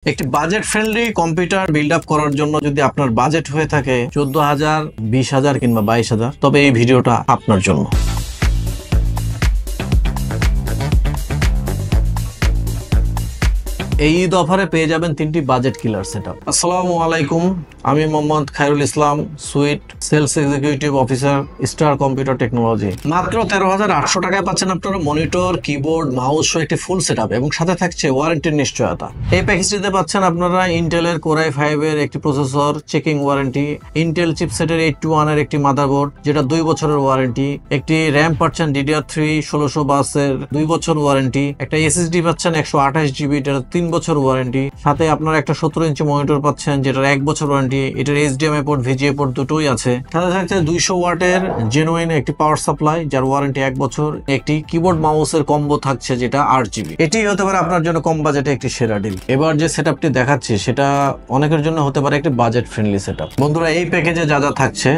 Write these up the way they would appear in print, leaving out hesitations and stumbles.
একটি budget friendly computer build up করার জন্য যদি আপনার বাজেট হয়ে থাকে 14,000, 20,000 কিংবা 22,000, তবে এই ভিডিওটা আপনার জন্য। এই ঈদ অফারে পেয়ে যাবেন 3টি বাজেট কিলার সেটআপ। আসসালামু আলাইকুম, আমি Mohammad Khairul Islam, sweet sales executive officer, star computer technology. মাত্র 13,800 টাকায় পাচ্ছেন আপনারা মনিটর, কিবোর্ড, মাউস সহ একটি ফুল সেটআপ এবং সাথে থাকছে ওয়ারেন্টির নিশ্চয়তা। এই প্যাকেজটিতে পাচ্ছেন আপনারা ইন্টেলের Core i5 এর একটি প্রসেসর, চেকিং ওয়ারেন্টি, ইন্টেল চিপসেটের 821 এর একটি মাদারবোর্ড যেটা 2 বছরের ওয়ারেন্টি, একটি র্যাম পাচ্ছেন DDR3 1600 বাসের 2 বছর ওয়ারেন্টি, একটা SSD পাচ্ছেন 128 GB যেটা 3 বছর ওয়ারেন্টি, সাথে আপনারা একটা 17 ইঞ্চি মনিটর পাচ্ছেন যেটার 1 বছর ওয়ারেন্টি, এটার HDMI পোর্ট, VGA পোর্ট দুটোই আছে। সাথে থাকছে 200 ওয়াটের জেনুইন একটি পাওয়ার সাপ্লাই যার ওয়ারেন্টি 1 বছর, একটি কিবোর্ড মাউসের কম্বো থাকছে যেটা 8 GB। এটি হতে পারে আপনার জন্য কম বাজেটে একটি সেরা ডিল। এবার যে সেটআপটি দেখাচ্ছি সেটা অনেকের জন্য হতে পারে একটি বাজেট ফ্রেন্ডলি সেটআপ। বন্ধুরা, এই প্যাকেজে যা যা থাকছে: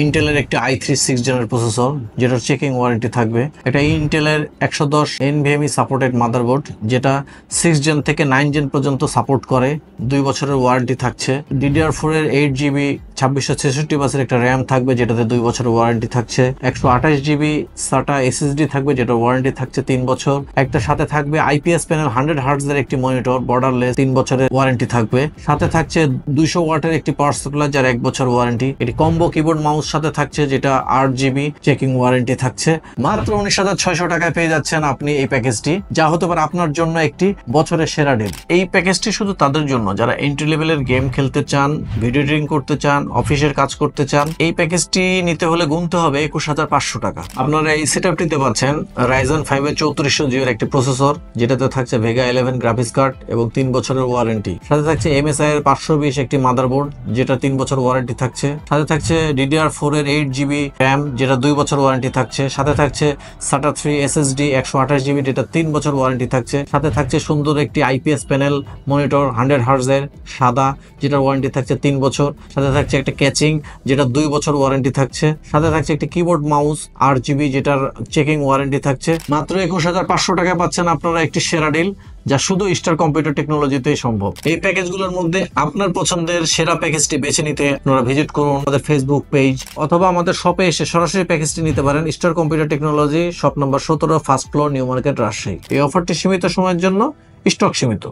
ইন্টেলের একটি i3 6 জেনের প্রসেসর যেটার চেকিং ওয়ারেন্টি থাকবে, একটা ইন্টেলের 110 NVMe সাপোর্টেড মাদারবোর্ড যেটা 6 জেন থেকে 9 জেন পর্যন্ত সাপোর্ট করে, 2 বছরের ওয়ারেন্টি থাকছে, DDR4 এর 8 GB 2666 বাসের একটা র্যাম থাকবে যেটাতে 2 বছরের ওয়ারেন্টি থাকছে, 128 GB SATA SSD থাকবে যেটার ওয়ারেন্টি থাকছে 3 বছর, একটা সাথে থাকবে IPS প্যানেল 100 হার্টজ এর একটি মনিটর বর্ডারলেস 3 বছরের ওয়ারেন্টি থাকবে, সাথে থাকছে 200 ওয়াটের একটি পাওয়ার সাপ্লাই যার 1 বছর ওয়ারেন্টি, এটি কম্বো কিবোর্ড মাউস সাথে থাকছে যেটা 8 GB চেকিং ওয়ারেন্টি থাকছে। মাত্র 19,600 টাকায় পেয়ে যাচ্ছেন আপনি এই প্যাকেজটি, যা হতে পারে আপনার জন্য একটি বছরের সেরা ডিল। এই প্যাকেজটি শুধু তাদের জন্য যারা এন্ট্রি লেভেলের গেম খেলতে চান, ভিডিও এডিটিং করতে চান, অফিসের কাজ করতে চান। এই প্যাকেজটি নিতে হলে গুনতে হবে 21,500 টাকা। আপনারা এই সেটআপটিতে পাচ্ছেন Ryzen 5 এর 3400G এর একটি প্রসেসর যেটাতে থাকছে Vega 11 গ্রাফিক্স কার্ড এবং 3 বছরের ওয়ারেন্টি, সাথে থাকছে MSI এর 520 একটি মাদারবোর্ড যেটা 3 বছর ওয়ারেন্টি থাকছে, সাথে থাকছে DDR4 এর 8 GB র্যাম যেটা 2 বছর ওয়ারেন্টি থাকছে, সাথে থাকছে SATA 3 SSD 128 GB যেটা 3 বছর ওয়ারেন্টি থাকছে, সাথে থাকছে সুন্দর একটি IPS প্যানেল মনিটর 100 হার্টজ এর সাদা যেটার ওয়ারেন্টি থাকছে 3 বছর, সাথে থাকছে একটা ক্যাচিং যেটা 2 বছর ওয়ারেন্টি থাকছে, সাথে থাকছে একটি কিবোর্ড মাউস 8 GB যেটার চেকিং ওয়ারেন্টি থাকছে। মাত্র 21,500 টাকায় পাচ্ছেন আপনারা একটি সেরা ডিল, যা শুধু স্টার কম্পিউটার টেকনোলজিতেই সম্ভব। এই প্যাকেজগুলোর মধ্যে আপনার পছন্দের সেরা প্যাকেজটি বেছে নিতে আপনারা ভিজিট করুন আমাদের ফেসবুক পেজ অথবা আমাদের শপে এসে সরাসরি প্যাকেজটি নিতে পারেন। Star computer technology, shop number 17, first floor, new market, Rajshahi. এই অফারটি সীমিত সময়ের জন্য, স্টক সীমিত।